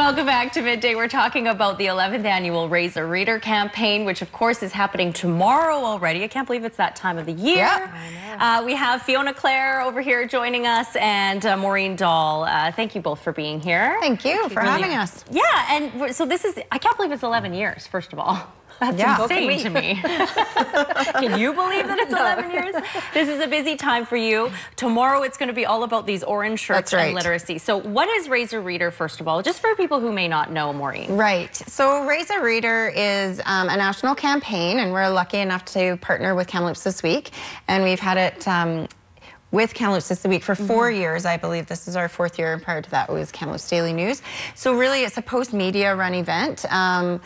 Welcome back to Midday. We're talking about the 11th annual Raise a Reader campaign, which of course is happening tomorrow already. I can't believe it's that time of the year. Yeah. We have Fiona Clare over here joining us and Maureen Dahl. Thank you both for being here. Thank you for having us. Yeah, and so this is, I can't believe it's 11 years, first of all. That's insane to me. Can you believe that it's 11 years? This is a busy time for you. Tomorrow it's going to be all about these orange shirts and literacy. So what is Raise a Reader, first of all, just for people who may not know, Maureen? Right. So Raise a Reader is a national campaign, and we're lucky enough to partner with Kamloops this week. And we've had it with Kamloops this week for 4 years. I believe this is our 4th year, and prior to that was Kamloops Daily News. So really it's a post-media run event, and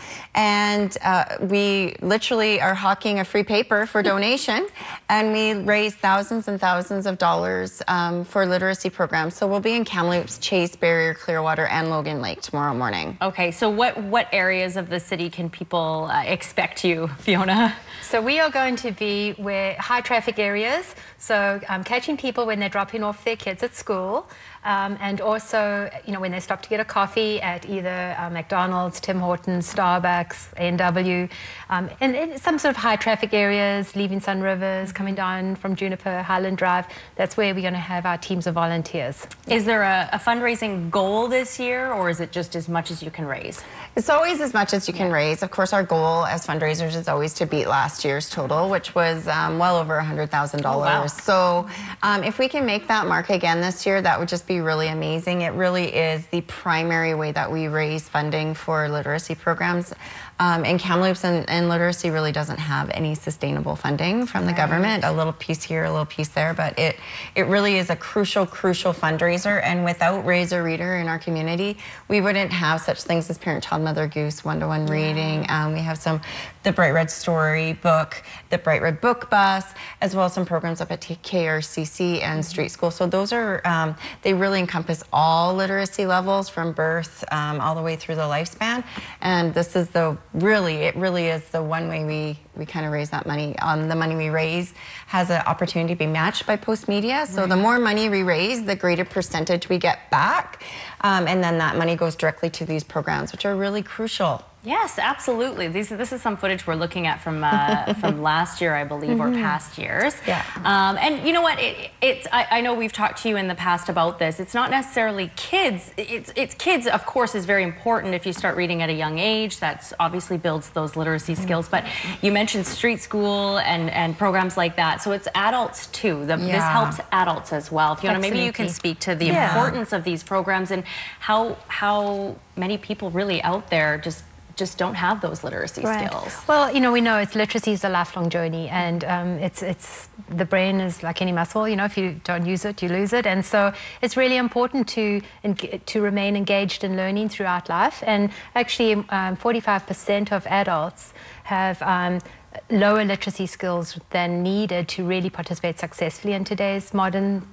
we literally are hawking a free paper for donation, and we raise thousands and thousands of dollars for literacy programs. So we'll be in Kamloops, Chase, Barrier, Clearwater, and Logan Lake tomorrow morning. Okay, so what areas of the city can people expect you, Fiona? So we are going to be where high traffic areas, so catching people when they're dropping off their kids at school, and also, you know, when they stop to get a coffee at either McDonald's, Tim Hortons, Starbucks, A&W, and in some sort of high traffic areas, leaving Sun Rivers, coming down from Juniper, Highland Drive. That's where we're going to have our teams of volunteers. Is there a fundraising goal this year, or is it just as much as you can raise? It's always as much as you can raise. Of course, our goal as fundraisers is always to beat last year's total, which was well over $100,000. Oh, wow. So if we can make that mark again this year, that would just be really amazing. It really is the primary way that we raise funding for literacy programs. And Kamloops and literacy really doesn't have any sustainable funding from the government. A little piece here, a little piece there, but it really is a crucial fundraiser. And without Raise a Reader in our community, we wouldn't have such things as Parent Child Mother Goose, one-to-one reading. We have the Bright Red Story book, the Bright Red Book Bus, as well as some programs up at KRCC and Street School. So those are, they really encompass all literacy levels from birth all the way through the lifespan. And this is it really is the one way we kind of raise that money. The money we raise has an opportunity to be matched by post media. So the more money we raise, the greater percentage we get back. And then that money goes directly to these programs, which are really crucial. Yes, absolutely. This is some footage we're looking at from from last year, I believe, or past years. Yeah. And you know what? I know we've talked to you in the past about this. It's not necessarily kids. It's kids, of course, is very important. If you start reading at a young age, that's obviously builds those literacy skills. But you mentioned Street School and programs like that. So it's adults too. This helps adults as well. Fiona, maybe you can speak to the importance of these programs and how many people really out there just don't have those literacy skills. Well, you know, we know literacy is a lifelong journey, and the brain is like any muscle. You know, if you don't use it, you lose it, and so it's really important to remain engaged in learning throughout life. And actually, 45% of adults have lower literacy skills than needed to really participate successfully in today's modern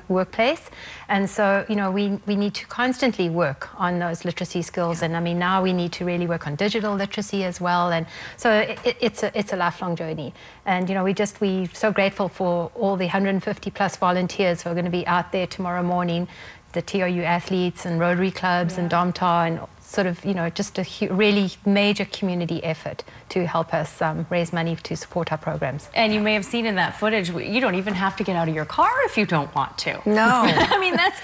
workplace. And so, you know, we need to constantly work on those literacy skills. And I mean, now we need to really work on digital literacy as well. And so it's a lifelong journey. And, you know, we're so grateful for all the 150 plus volunteers who are going to be out there tomorrow morning, the TRU athletes and Rotary clubs and Domtar, and sort of, you know, just a really major community effort to help us raise money to support our programs. And you may have seen in that footage, you don't even have to get out of your car if you don't want to. No. I mean, this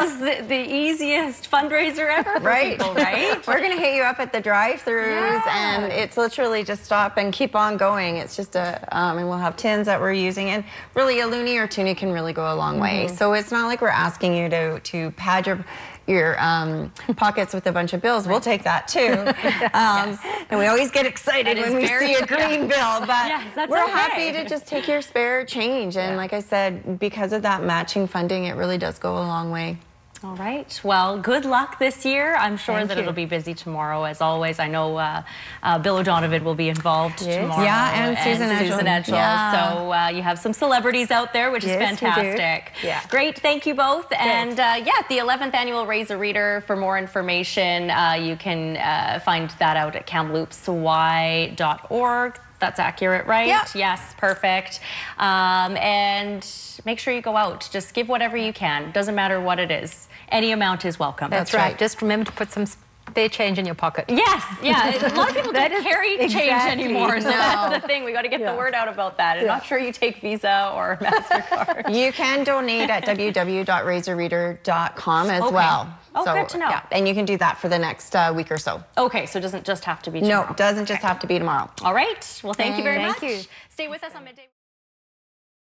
is the easiest fundraiser ever for people, right? We're going to hit you up at the drive-thrus, and it's literally just stop and keep on going. It's just and we'll have tins that we're using, and really a loonie or toonie can really go a long way. So it's not like we're asking you to pad your pockets with a bunch of bills. We'll take that too. And we always get excited when we see a green bill, but we're happy to just take your spare change. And like I said, because of that matching funding, it really does go a long way. All right. Well, good luck this year. I'm sure that it'll be busy tomorrow, as always. I know Bill O'Donovan will be tomorrow. Yeah, and Susan Edgell. Yeah. So you have some celebrities out there, which is fantastic. Yeah. Great. Thank you both. And the 11th annual Raise a Reader. For more information, you can find that out at kamloopsy.org. That's accurate, right? Yeah. Yes, perfect. And make sure you go out. Just give whatever you can. Doesn't matter what it is. Any amount is welcome. That's right. Just remember to put some spare change in your pocket. Yes, yeah. A lot of people don't carry change anymore, so that's the thing. We got to get the word out about that. I'm not sure you take Visa or MasterCard. You can donate at www.razorreader.com as well. Oh, so, good to know. Yeah, and you can do that for the next week or so. Okay, so it doesn't just have to be tomorrow. No, it doesn't just have to be tomorrow. All right. Well, thank you very much. Thank you. Stay with us on Midday.